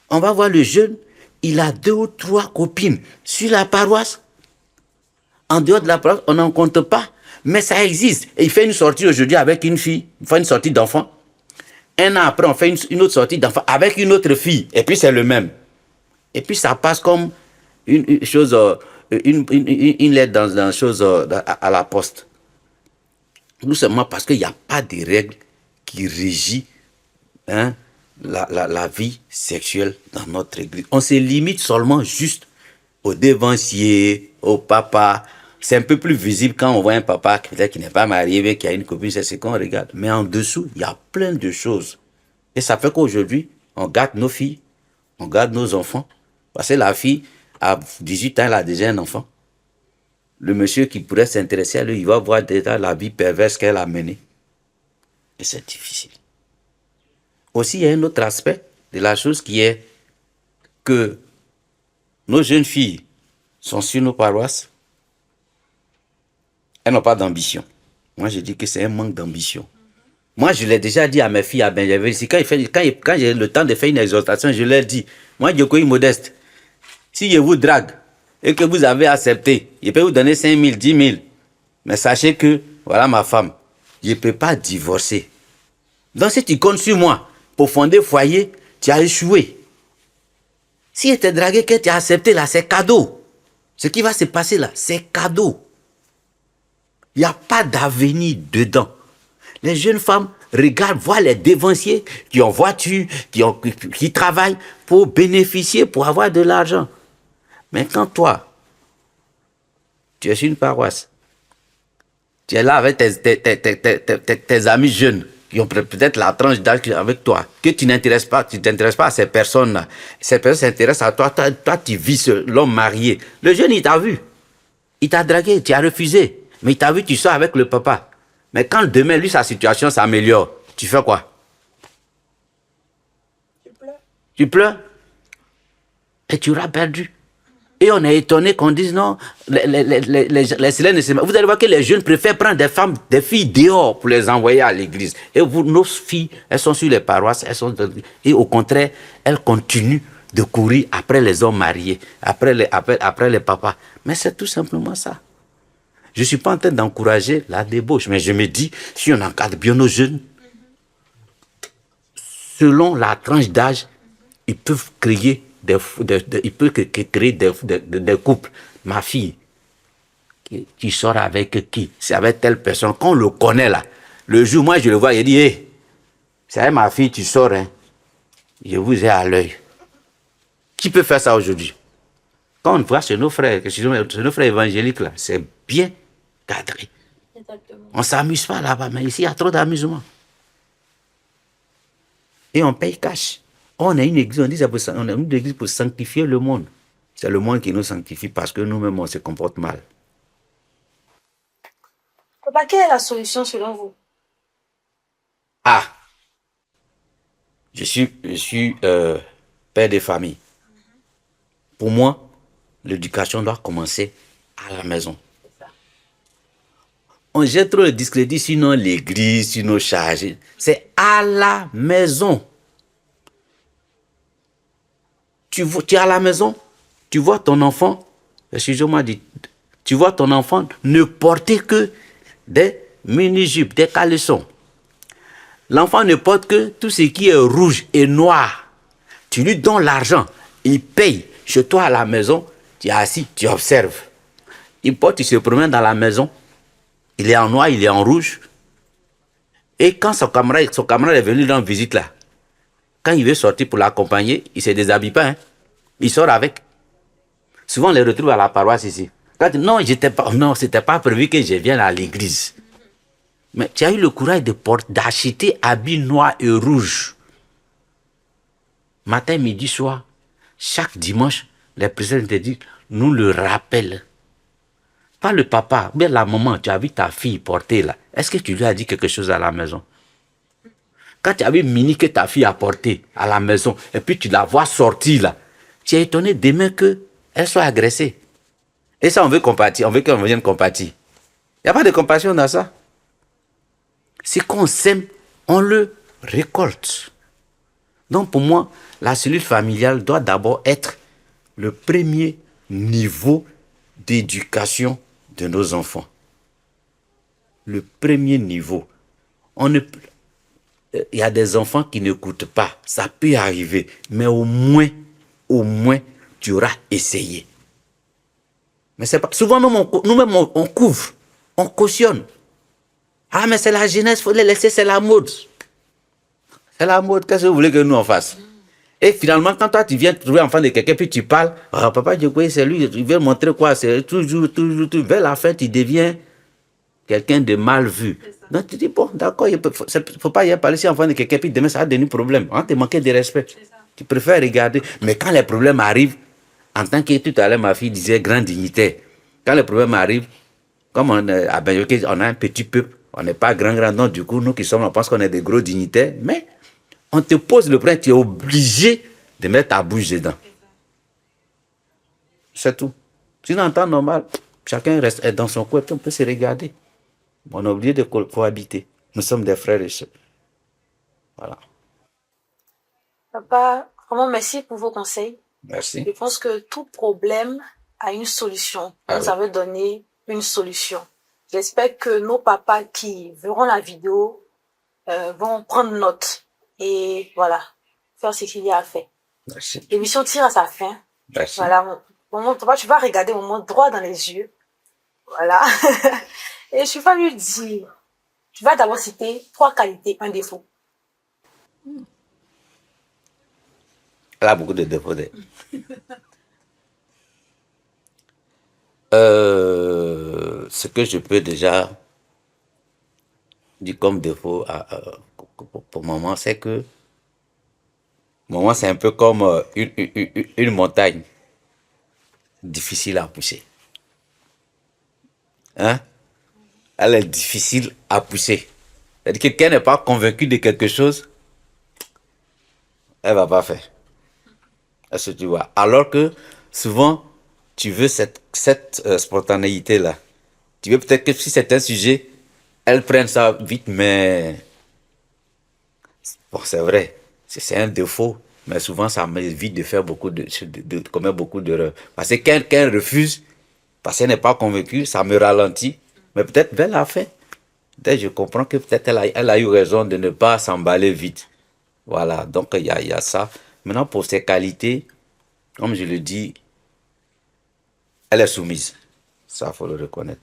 On va voir le jeune, il a 2 ou 3 copines sur la paroisse. En dehors de la paroisse, on n'en compte pas. Mais ça existe. Et il fait une sortie aujourd'hui avec une fille. Il fait une sortie d'enfant. Un an après, on fait une autre sortie d'enfant avec une autre fille. Et puis c'est le même. Et puis ça passe comme une chose, une lettre dans une chose à la poste. Tout simplement parce qu'il n'y a pas de règles qui régit la vie sexuelle dans notre église. On se limite seulement juste au dévancier, au papa. C'est un peu plus visible quand on voit un papa qui n'est pas marié, mais qui a une copine, c'est ce qu'on regarde. Mais en dessous, il y a plein de choses. Et ça fait qu'aujourd'hui, on garde nos filles, on garde nos enfants. Parce que la fille, à 18 ans, elle a déjà un enfant. Le monsieur qui pourrait s'intéresser à lui, il va voir déjà la vie perverse qu'elle a menée. Et c'est difficile. Aussi, il y a un autre aspect de la chose qui est que nos jeunes filles sont sur nos paroisses. Elles n'ont pas d'ambition. Moi, je dis que c'est un manque d'ambition. Moi, je l'ai déjà dit à mes filles à Benjamin. Quand j'ai le temps de faire une exhortation, je leur dis, moi, je suis modeste. Si je vous drague et que vous avez accepté, je peux vous donner 5 000, 10 000. Mais sachez que, voilà ma femme, je ne peux pas divorcer. Donc, si tu comptes sur moi pour fonder foyer, tu as échoué. Si je t'ai dragué, que tu as accepté là, c'est cadeau. Ce qui va se passer là, c'est cadeau. Il n'y a pas d'avenir dedans. Les jeunes femmes regardent, voient les dévanciers qui ont voiture, qui travaillent pour bénéficier, pour avoir de l'argent. Mais quand toi, tu es sur une paroisse, tu es là avec tes amis jeunes qui ont peut-être la tranche d'âge avec toi, que tu t'intéresses pas à ces personnes-là. Ces personnes s'intéressent à toi. Toi, tu vis l'homme marié. Le jeune, il t'a vu. Il t'a dragué, tu as refusé. Mais il t'a vu, tu sors avec le papa. Mais quand demain, lui, sa situation s'améliore, tu fais quoi? Tu pleures. Et tu auras perdu. Et on est étonné qu'on dise non, les célèbres ne se... Vous allez voir que les jeunes préfèrent prendre des filles dehors pour les envoyer à l'église. Et nos filles, elles sont sur les paroisses, et au contraire, elles continuent de courir après les hommes mariés, après les papas. Mais c'est tout simplement ça. Je ne suis pas en train d'encourager la débauche, mais je me dis, si on encadre bien nos jeunes, selon la tranche d'âge, ils peuvent créer des couples. Ma fille, tu sors avec qui? C'est avec telle personne. Quand on le connaît là, le jour, moi je le vois, il dit, hey, c'est avec ma fille, tu sors, hein. Je vous ai à l'œil. Qui peut faire ça aujourd'hui? Quand on voit chez nos frères évangéliques là, c'est bien cadré. Exactement. On ne s'amuse pas là-bas, mais ici il y a trop d'amusement. Et on paye cash. On a une église, on a une église pour sanctifier le monde. C'est le monde qui nous sanctifie parce que nous-mêmes on se comporte mal. Papa, quelle est la solution selon vous? Ah, je suis père de famille. Pour moi, l'éducation doit commencer à la maison. on jette trop le discrédit sur l'église, sur nos charges. C'est à la maison. Tu es à la maison, tu vois ton enfant, excusez-moi, tu vois ton enfant ne porter que des mini-jupes, des caleçons. L'enfant ne porte que tout ce qui est rouge et noir. Tu lui donnes l'argent, il paye. Chez toi à la maison, tu es assis, tu observes. Il porte, il se promène dans la maison. Il est en noir, il est en rouge. Et quand son camarade est venu dans visite là, quand il veut sortir pour l'accompagner, il ne se déshabille pas. Hein. Il sort avec. Souvent, on les retrouve à la paroisse ici. Quand non, c'était pas prévu que je vienne à l'église. Mais tu as eu le courage d'acheter habits noirs et rouges. Matin, midi, soir. Chaque dimanche, les présidents te disent, nous le rappellent. Pas le papa, mais la maman, tu as vu ta fille porter là. Est-ce que tu lui as dit quelque chose à la maison? Quand tu as vu Mini que ta fille a porté à la maison, et puis tu la vois sortir là, tu es étonné demain qu'elle soit agressée. Et ça, on veut compatir, on veut qu'on vienne compatir. Il n'y a pas de compassion dans ça. C'est qu'on sème, on le récolte. Donc pour moi, la cellule familiale doit d'abord être le premier niveau d'éducation de nos enfants. Le premier niveau. Il y a des enfants qui n'écoutent pas. Ça peut arriver. Mais au moins, tu auras essayé. Mais c'est pas. Souvent, nous-mêmes, on couvre. On cautionne. Ah, mais c'est la jeunesse, il faut les laisser, c'est la mode. C'est la mode, qu'est-ce que vous voulez que nous en fasse? Et finalement, quand toi, tu viens trouver l'enfant de quelqu'un, puis tu parles, oh, papa, c'est lui, il veut montrer quoi? C'est toujours, vers la fin, tu deviens quelqu'un de mal vu. Donc, tu dis, bon, d'accord, il ne faut pas y parler si l'enfant de quelqu'un, puis demain, ça va devenir problème. On te manquer de respect. Tu préfères regarder. Mais quand les problèmes arrivent, en tant que tout à l'heure, ma fille disait grand dignitaire. Quand les problèmes arrivent, comme à Benjoké, on a un petit peuple, on n'est pas grand, donc du coup, nous qui sommes, on pense qu'on est des gros dignitaires, mais on te pose le problème, tu es obligé de mettre ta bouche dedans. C'est tout. Sinon, en temps normal, chacun reste dans son coin, on peut se regarder. On a oublié de cohabiter. Nous sommes des frères et sœurs. Voilà. Papa, vraiment merci pour vos conseils. Merci. Je pense que tout problème a une solution. Vous avez donné une solution. J'espère que nos papas qui verront la vidéo vont prendre note et voilà, faire ce qu'il y a à faire. Merci. L'émission tire à sa fin. Merci. Voilà, papa, tu vas regarder mon droit dans les yeux. Voilà. Et je vais lui dire, tu vas d'abord citer 3 qualités, un défaut. Elle a beaucoup de défauts. Ce que je peux déjà dire comme défaut pour maman, c'est que maman, c'est un peu comme une montagne difficile à pousser. Hein? Elle est difficile à pousser. C'est-à-dire que quelqu'un n'est pas convaincu de quelque chose, elle ne va pas faire. Est-ce que tu vois? Alors que souvent, tu veux cette spontanéité-là. Tu veux peut-être que si c'est un sujet, elle prenne ça vite, mais bon, c'est vrai, c'est un défaut, mais souvent ça m'évite de faire de commettre beaucoup d'erreurs. Parce que quand quelqu'un refuse, parce qu'elle n'est pas convaincue, ça me ralentit. Mais peut-être vers la fin, peut-être je comprends que peut-être elle a eu raison de ne pas s'emballer vite. Voilà, donc il y a ça. Maintenant, pour ses qualités, comme je le dis, elle est soumise. Ça, il faut le reconnaître.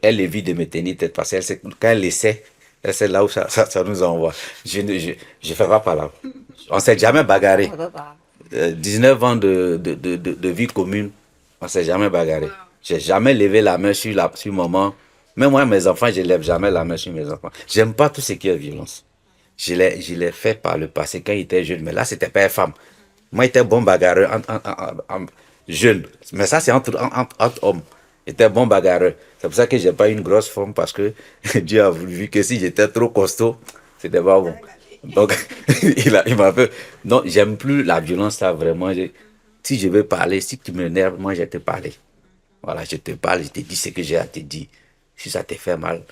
Elle évite de me tenir tête parce que quand elle essaie, elle sait là où ça nous envoie. Je ne fais pas par là. On ne s'est jamais bagarré. 19 ans de vie commune, on ne s'est jamais bagarré. Je n'ai jamais levé la main sur maman. Même moi, mes enfants, je ne lève jamais la main sur mes enfants. Je n'aime pas tout ce qui est violence. Je l'ai fait par le passé quand il était jeune, mais là, ce n'était pas une femme. Moi, j'étais bon bagarreur jeune. Mais ça, c'est entre hommes. J'étais bon bagarreur. C'est pour ça que je n'ai pas une grosse forme parce que Dieu a voulu que si j'étais trop costaud, c'était pas bon. Donc, il m'a fait. Non, j'aime plus la violence, ça, vraiment. Si je veux parler, si tu m'énerves, moi, je vais te parler. Voilà, je te parle, je te dis ce que j'ai à te dire. Si ça te fait mal,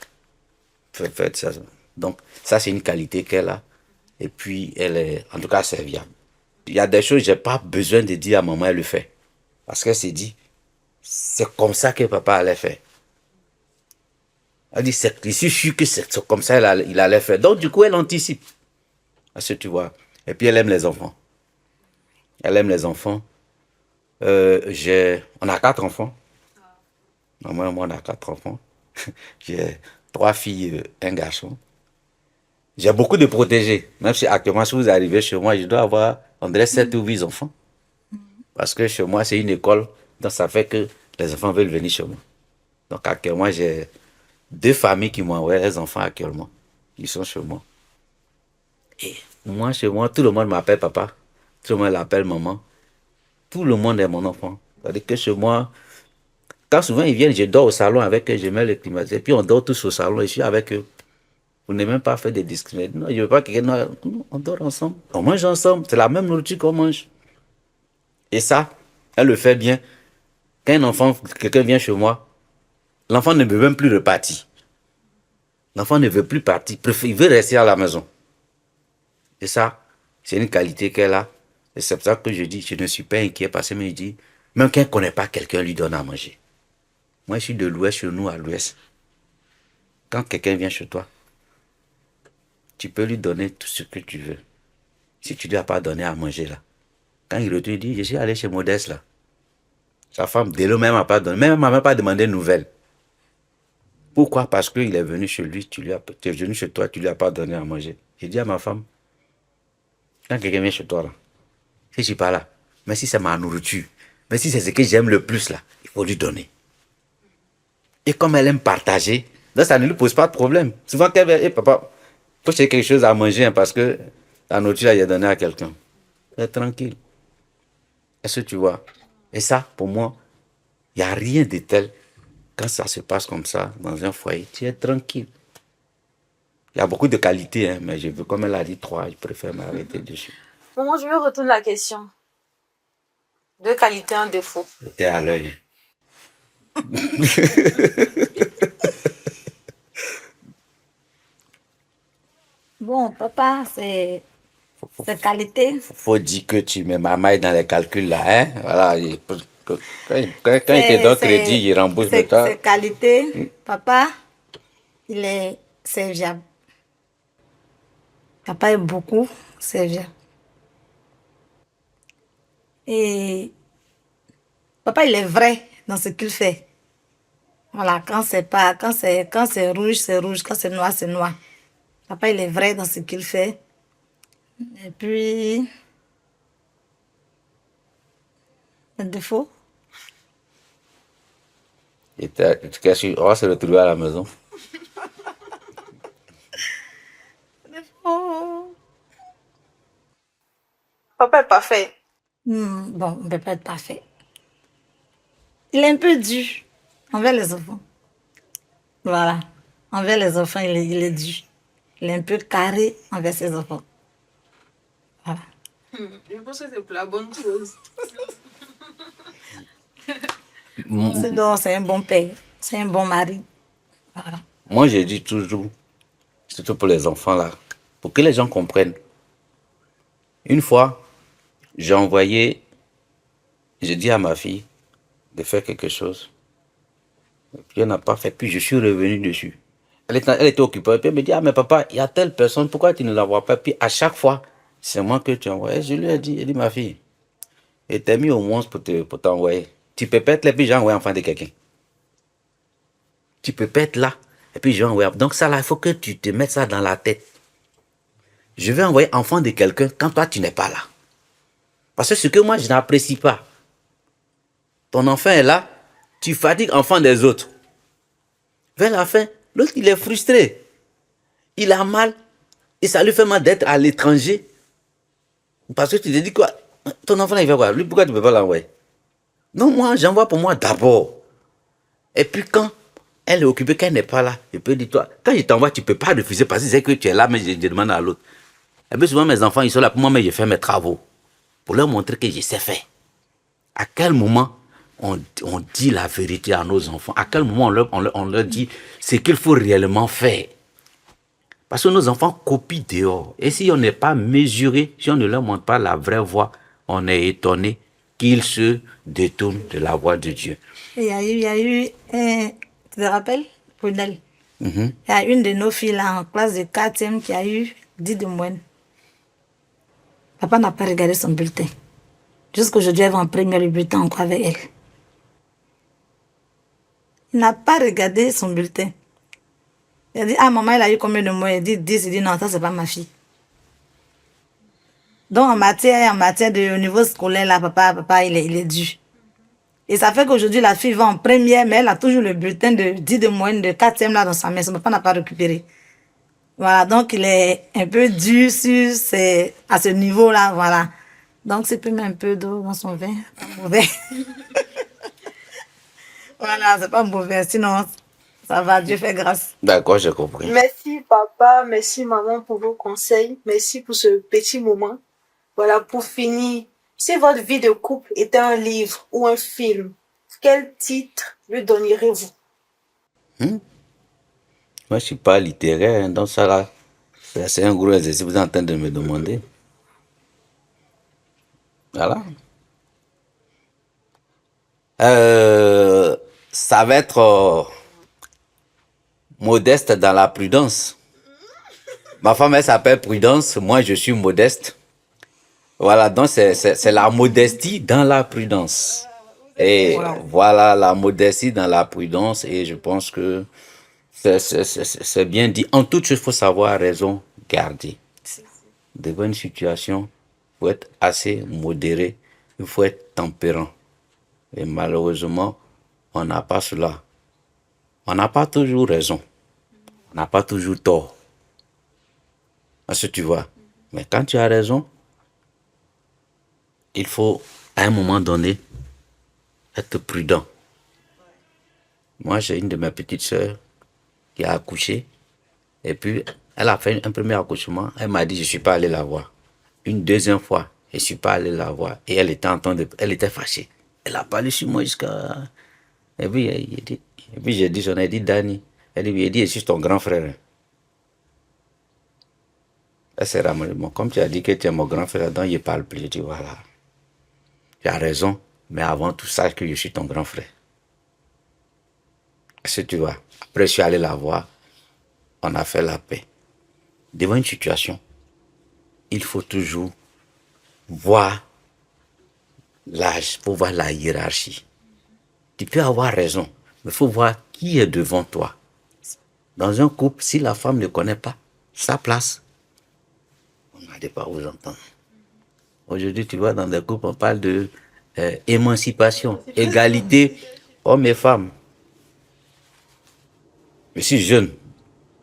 fais ça. Donc, ça, c'est une qualité qu'elle a. Et puis, elle est, en tout cas, serviable. Il y a des choses, je n'ai pas besoin de dire à maman, elle le fait. Parce qu'elle s'est dit, c'est comme ça que papa allait faire. Elle dit, je suis sûr que c'est comme ça il allait faire. Donc, du coup, elle anticipe. Parce que tu vois. Et puis, elle aime les enfants. Elle aime les enfants. On a 4 enfants. Moi, on a 4 enfants. J'ai 3 filles, un garçon. J'ai beaucoup de protégés. Même si actuellement, si vous arrivez chez moi, je dois avoir, on dirait 7 ou 8 enfants. Parce que chez moi, c'est une école. Donc, ça fait que les enfants veulent venir chez moi. Donc, actuellement, j'ai 2 familles qui m'envoient les enfants actuellement. Ils sont chez moi. Et moi, chez moi, tout le monde m'appelle papa. Tout le monde l'appelle maman. Tout le monde est mon enfant. C'est-à-dire que chez moi, quand souvent ils viennent, je dors au salon avec eux, je mets le climatiseur. Puis on dort tous au salon, je suis avec eux. Vous n'avez même pas fait de discrimination. Non, je ne veux pas que quelqu'un. Non, on dort ensemble. On mange ensemble. C'est la même nourriture qu'on mange. Et ça, elle le fait bien. Quand un enfant, quelqu'un vient chez moi, l'enfant ne veut même plus repartir. L'enfant ne veut plus partir. Il veut rester à la maison. Et ça, c'est une qualité qu'elle a. Et c'est pour ça que je dis, je ne suis pas inquiet parce que je dis, même quand on ne connaît pas quelqu'un, lui donne à manger. Moi, je suis de l'ouest, chez nous, à l'ouest. Quand quelqu'un vient chez toi, tu peux lui donner tout ce que tu veux. Si tu ne lui as pas donné à manger, là. Quand il retourne, il dit, je suis allé chez Modeste, là. Sa femme, dès le même, m'a pas donné. Même, m'a même pas demandé de nouvelles. Pourquoi? Parce qu'il est venu chez lui, tu es venu chez toi, tu ne lui as pas donné à manger. J'ai dit à ma femme, quand quelqu'un vient chez toi, là, si je suis pas là, mais si c'est ma nourriture, mais si c'est ce que j'aime le plus, là, il faut lui donner. Et comme elle aime partager, donc ça ne lui pose pas de problème. Souvent, quand elle dit, papa, il faut chercher quelque chose à manger hein, parce que la nourriture, elle est donnée à quelqu'un. Elle est tranquille. Est-ce que tu vois? Et ça, pour moi, il n'y a rien de tel. Quand ça se passe comme ça, dans un foyer, tu es tranquille. Il y a beaucoup de qualités, hein, mais je veux, comme elle a dit 3, je préfère m'arrêter dessus. Maman, je vais retourner la question. 2 qualités, 1 défaut. T'es à l'œil. Bon, papa, c'est qualité. Faut dire que tu mets ma maille dans les calculs là, hein. Voilà. Quand il te donne crédit, il rembourse le temps. C'est qualité. Papa, il est serviable. Papa est beaucoup serviable. Et papa, il est vrai dans ce qu'il fait. Voilà, quand c'est rouge, c'est rouge. Quand c'est noir, c'est noir. Papa, il est vrai dans ce qu'il fait. Et puis, le défaut. Et on va se retrouver à la maison. Défaut. Papa est parfait. Bon, on ne peut pas être parfait. Il est un peu dur envers les enfants. Voilà. Envers les enfants, il est dur. Il est un peu carré envers ses enfants. Voilà. Je pense que c'est pour la bonne chose. C'est un bon père. C'est un bon mari. Voilà. Moi, je dis toujours, surtout pour les enfants là, pour que les gens comprennent. Une fois, j'ai dit à ma fille de faire quelque chose. Et puis elle n'a pas fait, puis je suis revenu dessus. Elle était occupée, puis elle me dit, ah mais papa, il y a telle personne, pourquoi tu ne l'envoies pas? Puis à chaque fois, c'est moi que tu envoies. Et je lui ai dit, ma fille, et t'es mis au monstre pour t'envoyer. Tu peux pas être là, et puis j'ai envoyé enfant de quelqu'un. Tu peux pas être là, et puis j'ai envoyé. Donc ça là, il faut que tu te mettes ça dans la tête. Je vais envoyer enfant de quelqu'un quand toi tu n'es pas là. Parce que ce que moi je n'apprécie pas, ton enfant est là, tu fatigues l'enfant des autres. Vers la fin, l'autre il est frustré. Il a mal. Et ça lui fait mal d'être à l'étranger. Parce que tu te dis quoi? Ton enfant il fait quoi? Lui, pourquoi tu ne peux pas l'envoyer? Non, moi j'envoie pour moi d'abord. Et puis quand elle est occupée, quand elle n'est pas là, je peux dire toi, quand je t'envoie, tu ne peux pas refuser parce que c'est que tu es là, mais je demande à l'autre. Et bien souvent mes enfants, ils sont là pour moi, mais je fais mes travaux. Pour leur montrer que je sais faire. À quel moment on dit la vérité à nos enfants? À quel moment on leur dit ce qu'il faut réellement faire? Parce que nos enfants copient dehors. Et si on n'est pas mesuré, si on ne leur montre pas la vraie voie, on est étonné qu'ils se détournent de la voie de Dieu. Il y a eu tu te rappelles, Prudel? Il y a une de nos filles là, en classe de 4e qui a eu 10 de moyenne. Papa n'a pas regardé son bulletin. Jusqu'aujourd'hui, elle va en première bulletin encore avec elle. Il n'a pas regardé son bulletin. Il a dit, ah, maman, elle a eu combien de mois? Il dit 10. Il dit, non, ça, c'est pas ma fille. Donc, en matière de au niveau scolaire, là, papa, il est dû. Et ça fait qu'aujourd'hui, la fille va en première, mais elle a toujours le bulletin de 10 de moyenne de 4e là dans sa main. Son papa n'a pas récupéré. Voilà, donc il est un peu dur à ce niveau-là, voilà. Donc, c'est peut mettre un peu d'eau dans son vin, pas mauvais. Voilà, c'est pas mauvais, sinon, ça va, Dieu fait grâce. D'accord, j'ai compris. Merci papa, merci maman pour vos conseils. Merci pour ce petit moment. Voilà, pour finir, si votre vie de couple était un livre ou un film, quel titre lui donnerez-vous? Moi, je ne suis pas littéraire, donc ça là, c'est un gros exercice que vous êtes en train de me demander. Voilà. Ça va être modeste dans la prudence. Ma femme, elle s'appelle Prudence, moi je suis modeste. Voilà, donc c'est la modestie dans la prudence. Et voilà, la modestie dans la prudence, et je pense que c'est bien dit. En toute chose, il faut savoir raison garder. Devant une situation, il faut être assez modéré, il faut être tempérant. Et malheureusement, on n'a pas cela. On n'a pas toujours raison. On n'a pas toujours tort. Parce que tu vois, mais quand tu as raison, il faut, à un moment donné, être prudent. Moi, j'ai une de mes petites sœurs qui a accouché. Et puis, elle a fait un premier accouchement. Elle m'a dit, je ne suis pas allé la voir. Une deuxième fois, je ne suis pas allé la voir. Et elle était fâchée. Elle a parlé sur moi jusqu'à... Et puis, j'ai dit, j'en ai dit, Dani. Elle lui a dit, je suis ton grand frère. Elle s'est ramenée. Bon, comme tu as dit que tu es mon grand frère, donc il ne parle plus. Je dis, voilà. Tu as raison, mais avant tout, sache que je suis ton grand frère. Est-ce que tu vois? Après, je suis allé la voir. On a fait la paix. Devant une situation, il faut toujours voir l'âge, pour voir la hiérarchie. Tu peux avoir raison, mais il faut voir qui est devant toi. Dans un couple, si la femme ne connaît pas sa place, on n'arrête pas vous entendre. Aujourd'hui, tu vois, dans des couples, on parle de émancipation, égalité, hommes et femmes. Je suis jeune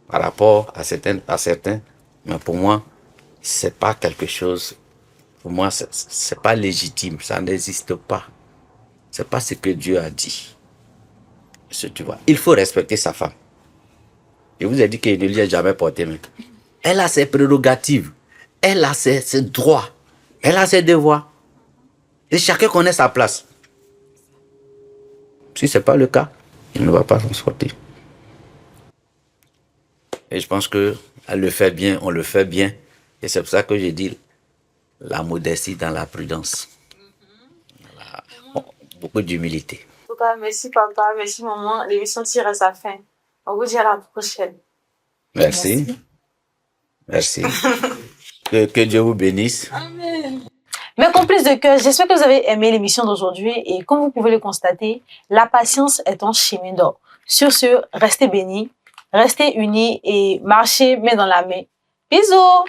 par rapport à certains, mais pour moi, c'est pas quelque chose. Pour moi, c'est pas légitime, ça n'existe pas. C'est pas ce que Dieu a dit. Tu vois, il faut respecter sa femme. Je vous ai dit qu'il ne lui a jamais porté main. Elle a ses prérogatives, elle a ses droits, elle a ses devoirs. Et chacun connaît sa place. Si ce n'est pas le cas, il ne va pas s'en sortir. Et je pense qu'elle le fait bien, on le fait bien. Et c'est pour ça que j'ai dit la modestie dans la prudence. Voilà. Bon, beaucoup d'humilité. En tout cas, merci papa, merci maman. L'émission tire à sa fin. On vous dit à la prochaine. Merci. Merci. Que Dieu vous bénisse. Amen. Mes complices de cœur, j'espère que vous avez aimé l'émission d'aujourd'hui et comme vous pouvez le constater, la patience est un chemin d'or. Sur ce, restez bénis, restez unis et marchez main dans la main. Bisous!